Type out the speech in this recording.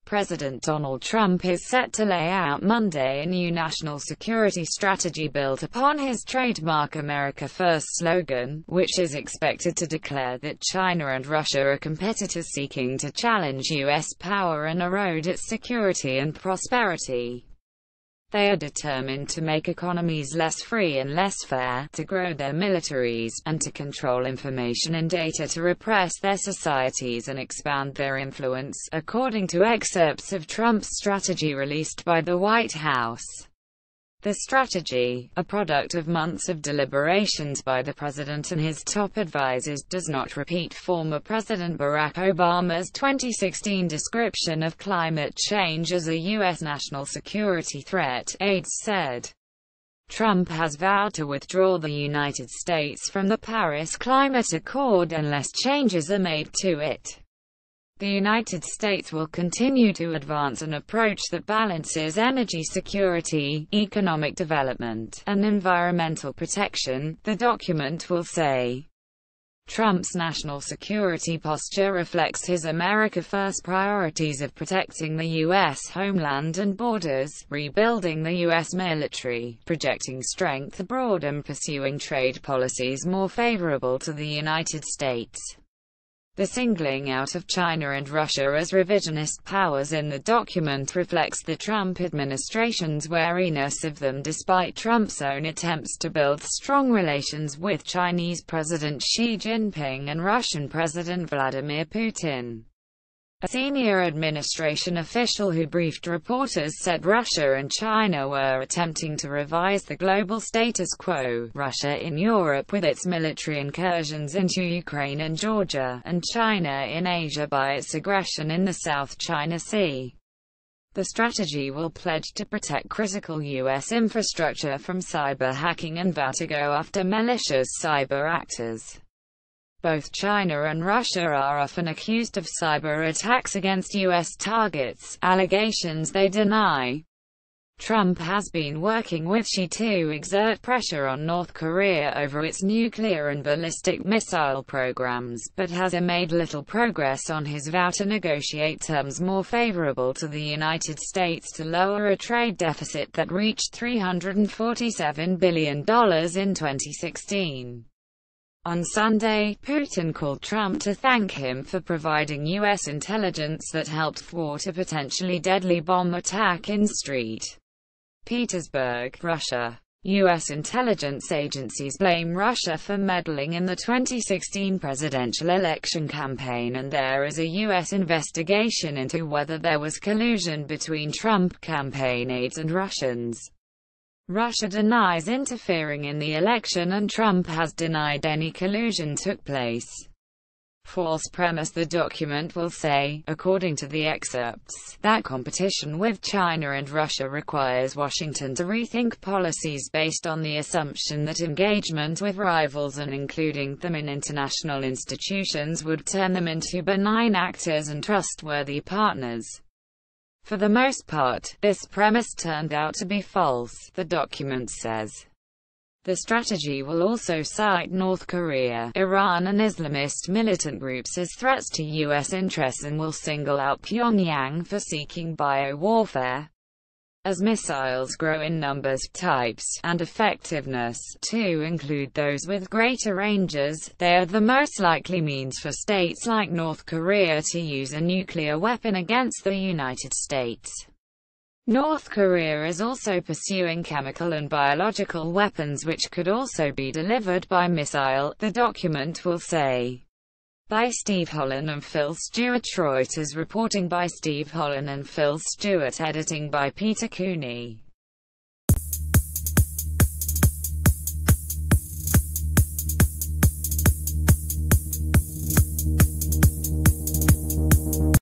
President Donald Trump is set to lay out Monday a new national security strategy built upon his trademark America First slogan, which is expected to declare that China and Russia are competitors seeking to challenge U.S. power and erode its security and prosperity. They are determined to make economies less free and less fair, to grow their militaries, and to control information and data to repress their societies and expand their influence, according to excerpts of Trump's strategy released by the White House. The strategy, a product of months of deliberations by the president and his top advisors, does not repeat former President Barack Obama's 2016 description of climate change as a U.S. national security threat, aides said. Trump has vowed to withdraw the United States from the Paris Climate Accord unless changes are made to it. The United States will continue to advance an approach that balances energy security, economic development, and environmental protection, the document will say. Trump's national security posture reflects his America First priorities of protecting the U.S. homeland and borders, rebuilding the U.S. military, projecting strength abroad, and pursuing trade policies more favorable to the United States. The singling out of China and Russia as revisionist powers in the document reflects the Trump administration's wariness of them despite Trump's own attempts to build strong relations with Chinese President Xi Jinping and Russian President Vladimir Putin. A senior administration official who briefed reporters said Russia and China were attempting to revise the global status quo, Russia in Europe with its military incursions into Ukraine and Georgia, and China in Asia by its aggression in the South China Sea. The strategy will pledge to protect critical U.S. infrastructure from cyber hacking and vow to go after malicious cyber actors. Both China and Russia are often accused of cyber attacks against U.S. targets, allegations they deny. Trump has been working with Xi to exert pressure on North Korea over its nuclear and ballistic missile programs, but has made little progress on his vow to negotiate terms more favorable to the United States to lower a trade deficit that reached $347 billion in 2016. On Sunday, Putin called Trump to thank him for providing U.S. intelligence that helped thwart a potentially deadly bomb attack in St. Petersburg, Russia. U.S. intelligence agencies blame Russia for meddling in the 2016 presidential election campaign, and there is a U.S. investigation into whether there was collusion between Trump campaign aides and Russians. Russia denies interfering in the election and Trump has denied any collusion took place. False premise. The document will say, according to the excerpts, that competition with China and Russia requires Washington to rethink policies based on the assumption that engagement with rivals and including them in international institutions would turn them into benign actors and trustworthy partners. For the most part, this premise turned out to be false, the document says. The strategy will also cite North Korea, Iran and Islamist militant groups as threats to U.S. interests and will single out Pyongyang for seeking biowarfare. As missiles grow in numbers, types, and effectiveness, to include those with greater ranges, they are the most likely means for states like North Korea to use a nuclear weapon against the United States. North Korea is also pursuing chemical and biological weapons which could also be delivered by missile, the document will say. By Steve Holland and Phil Stewart. Reuters reporting by Steve Holland and Phil Stewart. Editing by Peter Cooney.